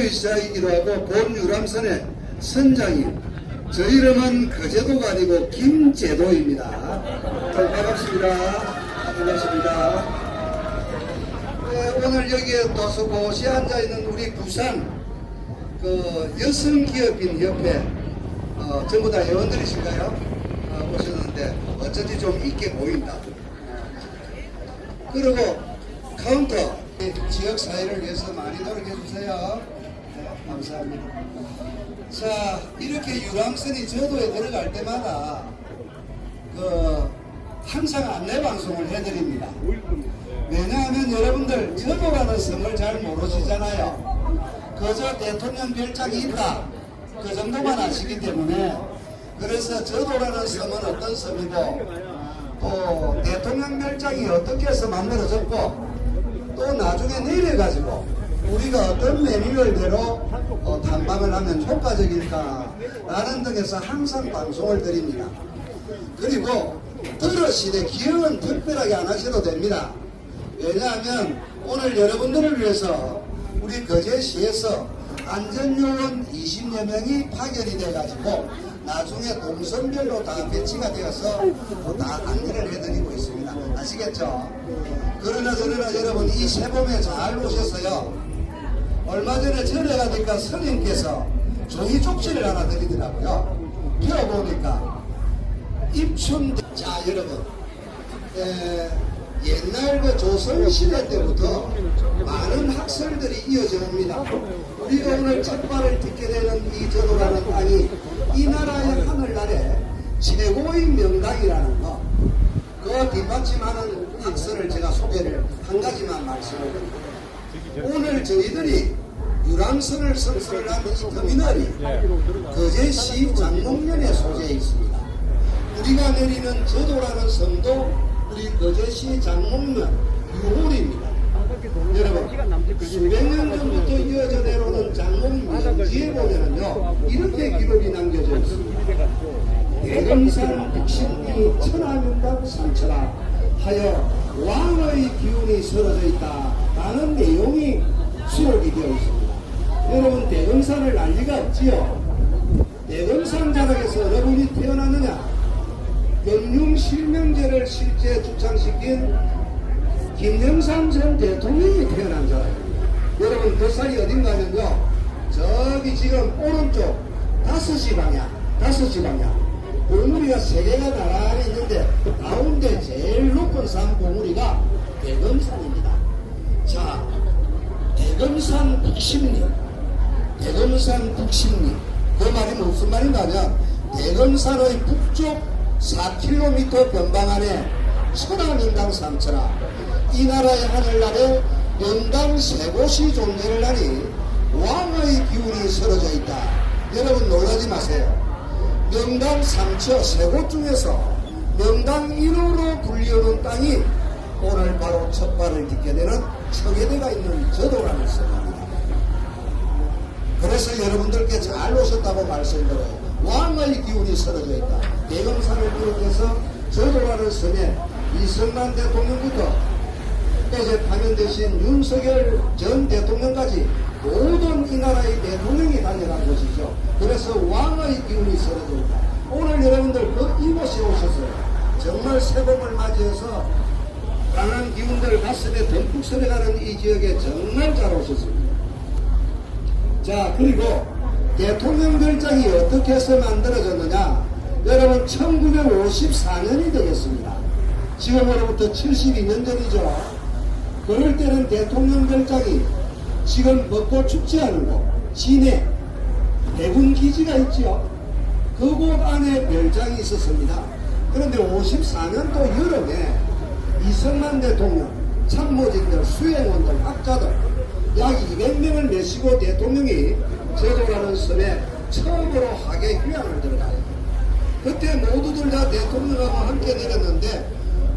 제도의 시작이기도 하고 본 유람선의 선장인 저 이름은 거제도가 아니고 김제도입니다. 반갑습니다. 반갑습니다. 네, 오늘 여기에 도서고시에 앉아있는 우리 부산 여성기업인협회 전부 다 회원들이신가요? 오셨는데 어쩐지 좀 있게 보인다. 그리고 카운터 지역사회를 위해서 많이 노력해주세요. 네, 감사합니다. 자, 이렇게 유람선이 저도에 들어갈 때마다 항상 안내방송을 해드립니다. 왜냐하면 여러분들 저도라는 섬을 잘 모르시잖아요. 그저 대통령 별장이 있다 그 정도만 아시기 때문에, 그래서 저도라는 섬은 어떤 섬이고 또 대통령 별장이 어떻게 해서 만들어졌고 또 나중에 내려가지고 우리가 어떤 매뉴얼대로 탐방을 하면 효과적일까 라는 등에서 항상 방송을 드립니다. 그리고 들으시되 기억은 특별하게 안 하셔도 됩니다. 왜냐하면 오늘 여러분들을 위해서 우리 거제시에서 안전요원 20여 명이 파견이 돼가지고 나중에 동선별로 다 배치가 되어서 다 안내를 해드리고 있습니다. 아시겠죠? 그러나 여러분 이 세범에 잘 오셔서요. 얼마 전에 절에 가니까 스님께서 종이 쪽지를 하나 드리더라고요. 펴보니까 입춘. 자, 여러분 옛날 조선시대 때부터 많은 학설들이 이어져 옵니다. 우리가 오늘 첫 발을 딛게 되는 이 저도라는 땅이 이 나라의 하늘나라의 최고의 명당이라는 거, 그 뒷받침하는 학설을 제가 소개를 한 가지만 말씀을 드립니다. 오늘 저희들이 유람선을 선설한 이 터미널이 거제시 장목면에 소재해 있습니다. 우리가 내리는 저도라는 섬도 우리 거제시 장목면 유홀입니다. 여러분, 수백 년 전부터 이어져 내려오는 장목면 뒤에 보면은요, 이렇게 기록이 남겨져 있습니다. 대금산 북신이 천하명당 삼천하 하여 왕의 기운이 쓰러져 있다 라는 내용이 수록이 되어 있습니다. 여러분, 대금산을 알 리가 없지요. 대금산 자락에서 여러분이 태어났느냐? 영융실명제를 실제 주창시킨 김영삼 전 대통령이 태어난 자락입니다. 여러분, 그 살이 어딘가면요, 저기 지금 오른쪽 5시 방향 봉우리가 3개가 나란히 있는데 가운데 제일 높은 산 봉우리가 대금산입니다. 자, 대금산 북십리 그 말이 무슨 말인가 하면 대금산의 북쪽 4km 변방 안에 천하명당 삼천하, 이 나라의 하늘나라에 명당 세 곳이 존재를 하니 왕의 기운이 서러져 있다. 여러분 놀라지 마세요. 명당 삼처 세 곳 중에서 명당 1호로 불리우는 땅이 오늘 바로 첫 발을 딛게 되는 청해대가 있는 저도라는 섬입니다. 그래서 여러분들께 잘 오셨다고 말씀드려요. 왕의 기운이 서러져 있다. 대금산을 비롯해서 저도라는 섬에 이승만 대통령부터 어제 파면되신 윤석열 전 대통령까지 모든 이 나라의 대통령이 다녀간 곳이죠. 그래서 왕의 기운이 서러져 있다. 오늘 여러분들 이곳에 오셔서 정말 새봄을 맞이해서 강한 기운들 가슴에 듬뿍 스며가는 이 지역에 정말 잘 오셨습니다. 자, 그리고 대통령 별장이 어떻게 해서 만들어졌느냐? 여러분, 1954년이 되겠습니다. 지금으로부터 72년 전이죠. 그럴 때는 대통령 별장이 지금 벚꽃 축제하는 곳 진해 해군 기지가 있죠. 그곳 안에 별장이 있었습니다. 그런데 54년도 여름에 이승만 대통령, 참모진들, 수행원들, 학자들 약 200명을 내시고 대통령이 저도라는 섬에 처음으로 하계 휴양을 들어가요. 그때 모두들 다 대통령하고 함께 내렸는데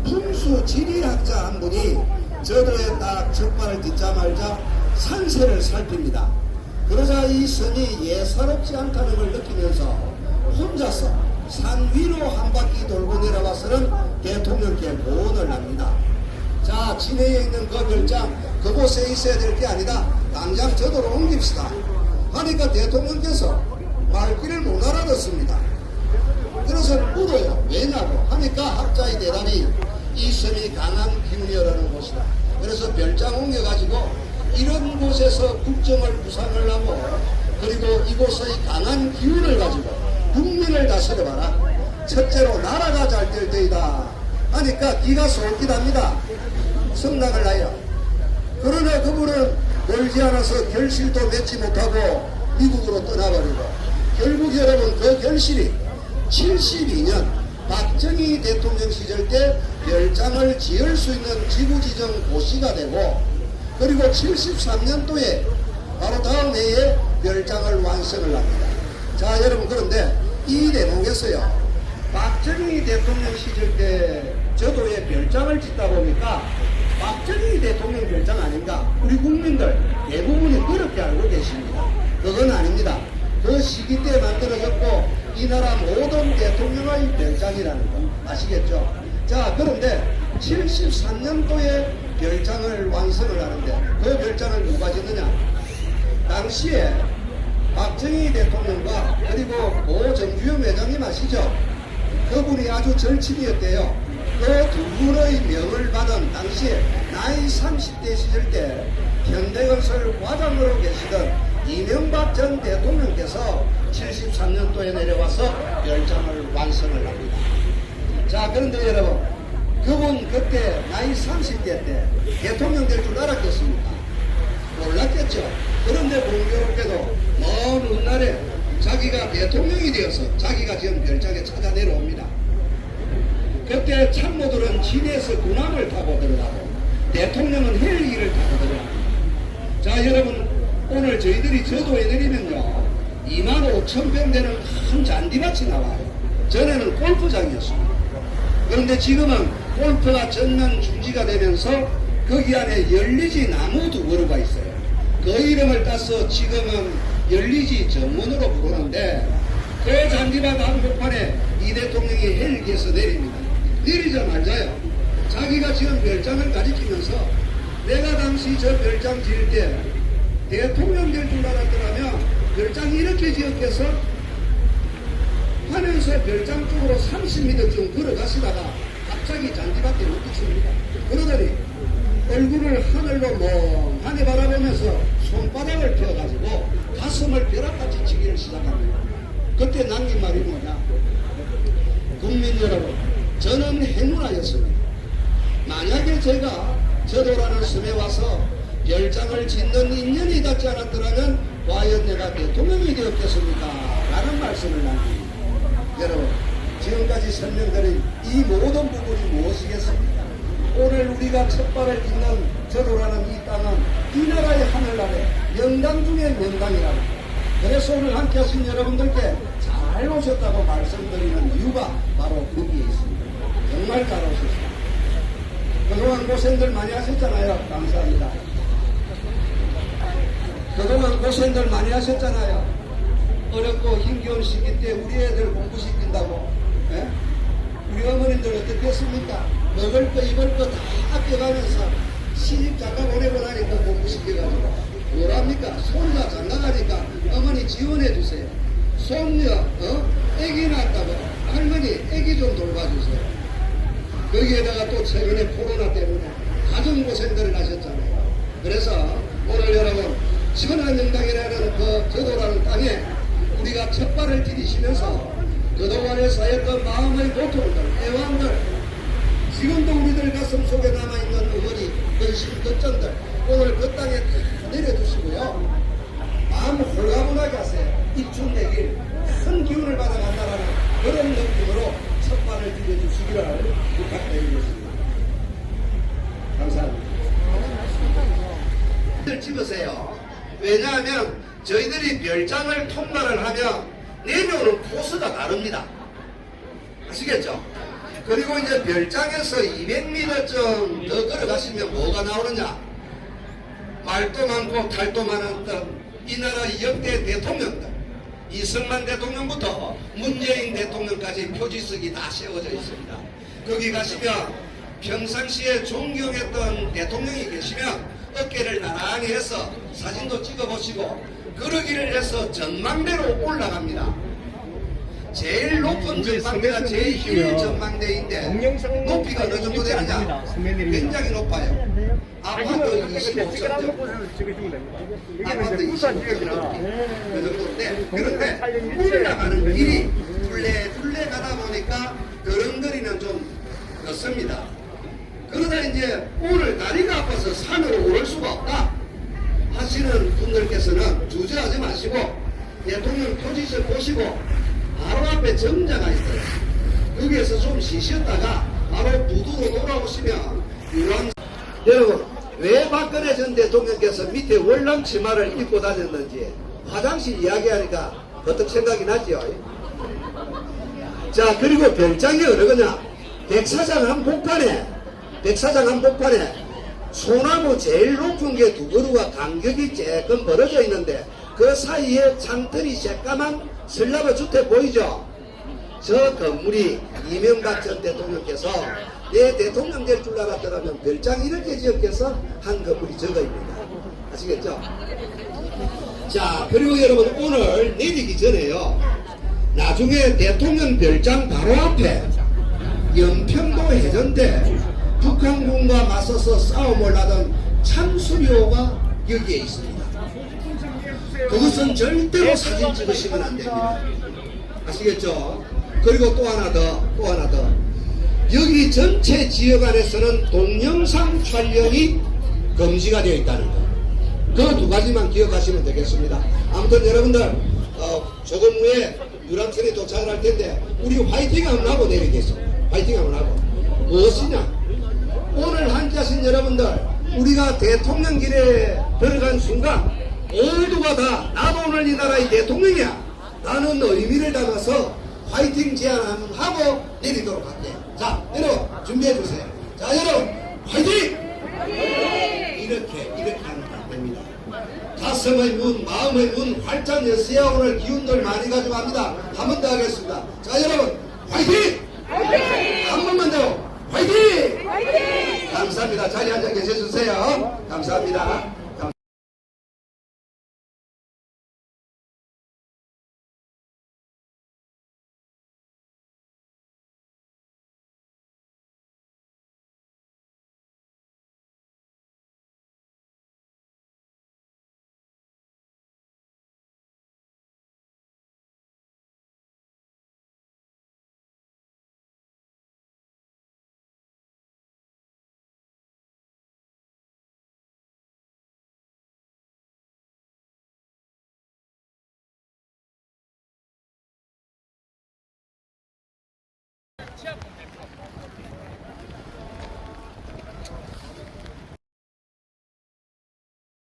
풍수 지리학자 한 분이 저도에 딱 첫 발을 딛자마자 산세를 살핍니다. 그러자 이 섬이 예사롭지 않다는 걸 느끼면서 혼자서 산 위로 한 바퀴 돌고 내려와서는 대통령께 보언을 합니다. 자, 진해에 있는 그 별장 그곳에 있어야 될 게 아니다. 당장 저도로 옮깁시다. 하니까 대통령께서 말귀를 못 알아듣습니다. 그래서 물어요. 왜냐고 하니까 학자의 대답이 이 섬이 강한 기운이라는 곳이다. 그래서 별장 옮겨가지고 이런 곳에서 국정을 구상을 하고 그리고 이곳의 강한 기운을 가지고 국민을 다스려봐라. 첫째로 나라가 잘 될 때이다 하니까 기가 솔깃합니다. 성낙을 하여. 그러나 그분은 멀지 않아서 결실도 맺지 못하고 미국으로 떠나버리고 결국 여러분 그 결실이 72년 박정희 대통령 시절 때 별장을 지을 수 있는 지구지정 고시가 되고 그리고 73년도에 바로 다음 해에 별장을 완성을 합니다. 자 여러분 그런데 이 대목에서요 박정희 대통령 시절 때 저도에 별장을 짓다 보니까 박정희 대통령 별장 아닌가 우리 국민들 대부분이 그렇게 알고 계십니다. 그건 아닙니다. 그 시기 때 만들어졌고 이 나라 모든 대통령의 별장이라는 거 아시겠죠? 자 그런데 73년도에 별장을 완성을 하는데 그 별장을 누가 짓느냐? 당시에 박정희 대통령과 그리고 고 정주영 회장님 아시죠? 그분이 아주 절친이었대요. 그 두 분의 명을 받은 당시에 나이 30대 시절 때 현대건설 과장으로 계시던 이명박 전 대통령께서 73년도에 내려와서 별장을 완성을 합니다. 자 그런데 여러분 그분 그때 나이 30대 때 대통령 될 줄 알았겠습니까? 몰랐겠죠. 그런데 공교롭게도 먼 훗날에 자기가 대통령이 되어서 자기가 지은 별장에 찾아 내려옵니다. 그때 참모들은 진에서 군함을 타고 들어가고 대통령은 헬기를 타고 들어갑니다. 자 여러분 오늘 저희들이 저도에 내리면요 25,000평 되는 큰 잔디밭이 나와요. 전에는 골프장이었습니다. 그런데 지금은 골프가 전면 중지가 되면서 거기 안에 열리지 나무 두 그루가 있어요. 그 이름을 따서 지금은 열리지 정문으로 부르는데 그 잔디밭 한복판에 이 대통령이 헬기에서 내립니다. 내리자마자요 자기가 지은 별장을 가리키면서 내가 당시 저 별장 지을 때 대통령 될 줄 알았더라면 별장이 이렇게 지었겠어? 하면서 별장 쪽으로 30m쯤 걸어가시다가 갑자기 잔디밭에 눕히십니다. 그러더니 얼굴을 하늘로 멍하니 바라보면서 손바닥을 펴가지고 가슴을 벼락같이 치기를 시작합니다. 그때 남긴 말이 뭐냐? 국민 여러분, 저는 행운아였습니다. 만약에 제가 저도라는 섬에 와서 별장을 짓는 인연이 닿지 않았더라면 과연 내가 대통령이 되었겠습니까? 라는 말씀을 남깁니다. 여러분 지금까지 설명드린 이 모든 부분이 무엇이겠습니까? 오늘 우리가 첫 발을 딛는 저도라는 이 땅은 이 나라의 하늘 아래 명당 중에 명당이라고. 그래서 오늘 함께 하신 여러분들께 잘 오셨다고 말씀드리는 이유가 바로 거기에 있습니다. 정말 잘 오셨습니다. 그동안 고생들 많이 하셨잖아요. 감사합니다. 그동안 고생들 많이 하셨잖아요. 어렵고 힘겨운 시기 때 우리 애들 공부시킨다고. 예? 우리 어머님들 어떻게 했습니까? 먹을 거 입을 거 다 아껴가면서 시집 잠깐 보내고 나니까 공부시켜가지고 뭐랍니까? 손자 장가가니까 어머니 지원해 주세요. 손녀 애기 낳았다고 할머니 애기 좀 돌봐주세요. 거기에다가 또 최근에 코로나 때문에 가정고생들을 하셨잖아요. 그래서 오늘 여러분 천안영당이라는 그 저도라는 땅에 우리가 첫 발을 디디시면서 그동안에 쌓였던 마음의 고통들, 애환들, 지금도 우리들 가슴 속에 남아있는 어머니, 근심, 걱정들 오늘 그 땅에 다 내려주시고요. 마음 홀가분하게 하세요. 입춘내길 큰 기운을 받아간다는 그런 느낌으로 첫 발을 디뎌주시기를 부탁드리겠습니다. 감사합니다. 찍으세요. 왜냐하면 저희들이 별장을 통과를 하면 내려오는 코스가 다릅니다. 아시겠죠? 그리고 이제 별장에서 200m쯤 더 걸어가시면 뭐가 나오느냐? 말도 많고 탈도 많았던 이 나라 역대 대통령들, 이승만 대통령부터 문재인 대통령까지 표지석이 다 세워져 있습니다. 거기 가시면 평상시에 존경했던 대통령이 계시면 어깨를 나란히 해서 사진도 찍어보시고 그러기를 해서 전망대로 올라갑니다. 제일 높은 전망대가 제1 전망대인데 높이가 어느 정도 되느냐? 굉장히 높아요. 아파트 25층 아파트 25층 높이 그 정도인데, 그런데 올라가는 길이 툴레 가다 보니까 드렁거리는 좀 늦습니다. 그러다 이제 오늘 다리가 아파서 산으로 오를 수가 없다 하시는 분들께서는 주저하지 마시고 대통령 표지서 보시고 바로 앞에 정자가 있어요. 거기에서 좀 쉬셨다가 바로 부두로 돌아오시면 이런. 여러분, 왜 박근혜 전 대통령께서 밑에 월남 치마를 입고 다녔는지 화장실 이야기하니까 어떻게 생각이 나죠? 자, 그리고 별장이 어느 거냐? 백사장 한복판에 소나무 제일 높은 게 두 그루가 간격이 조금 벌어져 있는데 그 사이에 창틀이 새까만 슬라브 주택 보이죠? 저 건물이 이명박 전 대통령께서 내 대통령 될 줄 알았더라면 별장 이렇게 지었겠어? 한 건물이 저거입니다. 아시겠죠? 자, 그리고 여러분, 오늘 내리기 전에요, 나중에 대통령 별장 바로 앞에 연평도 해전대 북한군과 맞서서 싸움을 하던 참수료가 여기에 있습니다. 그것은 절대로 사진 찍으시면 안 됩니다. 아시겠죠? 그리고 또 하나 더. 여기 전체 지역 안에서는 동영상 촬영이 금지가 되어 있다는 거. 그 두 가지만 기억하시면 되겠습니다. 아무튼 여러분들, 조금 후에 유람선이 도착을 할 텐데, 우리 화이팅 한번 하고 내리겠어. 화이팅 한번 하고. 무엇이냐? 오늘 한자신 여러분들, 우리가 대통령길에 들어간 순간 모두가 다 나도 오늘 이 나라의 대통령이야 라는 의미를 담아서 화이팅 제안 한번 하고 내리도록 할게요. 자, 여러분 준비해 주세요. 자, 여러분 화이팅! 이렇게 하면 안 됩니다. 가슴의 문, 마음의 문 활짝 여세요. 오늘 기운들 많이 가지고 합니다. 한 번 더 하겠습니다. 자, 여러분 화이팅! 한 번만 더 화이팅! 감사합니다. 자리 앉아 계세요.